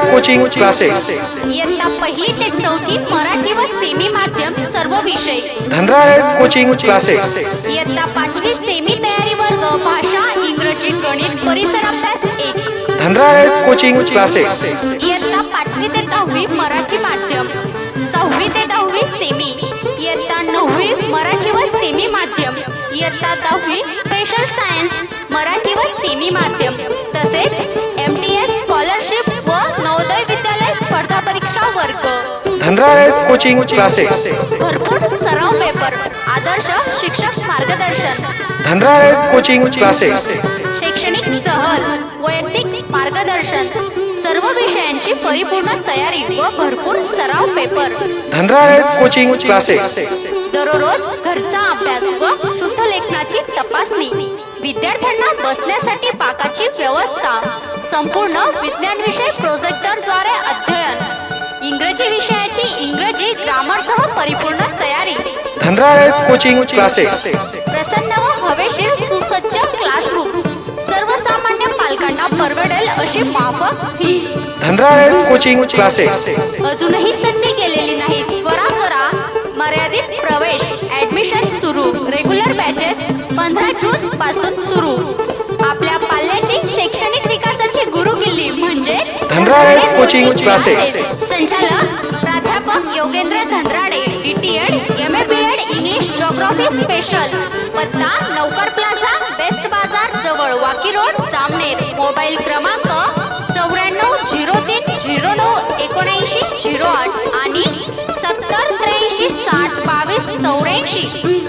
Coaching classes, इयत्ता पहिली ते चौथी मराठी व सेमी माध्यम सर्व विषय। धनराळे कोचिंग क्लासेस, इयत्ता पाचवी सेमी तयारी वर्ग भाषा इंग्रजी गणित परिसर अभ्यास 1। धनराळे कोचिंग क्लासेस, इयत्ता पाचवी ते 10वी मराठी माध्यम, 6वी ते 10वी सेमी, इयत्ता 9वी मराठी व सेमी माध्यम, इयत्ता 10वी स्पेशल सायन्स मराठी व सेमी माध्यम, तसेच MTS स्कॉलरशिप व नवोदय विद्यालय स्पर्धा परीक्षा वर्ग। धनराळे कोचिंग क्लासेस, भरपूर सराव पेपर, आदर्श शिक्षक मार्गदर्शन। धनराळे कोचिंग क्लासेस, शैक्षणिक सहल, वैयक्तिक मार्गदर्शन, सर्व विषयांची परिपूर्ण तयारी व भरपूर सराव पेपर। धनराळे कोचिंग क्लासेस, दररोज घरचा अभ्यास व शुद्ध लेखनाची तपासणी, विद्यार्थ्यांना बसण्यासाठी बाकाची व्यवस्था, संपूर्ण विज्ञान विषय प्रोजेक्टर द्वारे अध्ययन, इंग्रजी विषयाची इंग्रजी ग्रामर सह परिपूर्ण तयारी। धनराळे कोचिंग क्लासेस, प्रसन्न व हवेशीर सुसज्ज क्लासरूम, सर्वसामान्य पालकांना परवडेल अशी माफक फी। धनराळे कोचिंग क्लासेस, अजूनही संधी गेलेली नाही, त्वरा करा, मर्यादित प्रवेश, ऍडमिशन सुरू, रेग्युलर बॅचेस 15 जून पासून सुरू। आपल्या पाल्याची शैक्षणिक विकासाची गुरुकिल्ली म्हणजे धनराळे कोचिंग क्लासेस। संचालक प्राध्यापक Yogendra Dhanrale, DTEd MA BEd English geography special. पत्ता नौकर प्लाझा बेस्ट बाजार जवळ वाकी रोड जामनेर। मोबाईल क्रमांक 94 03 09 79 08 आणि 70 83 60 22 84।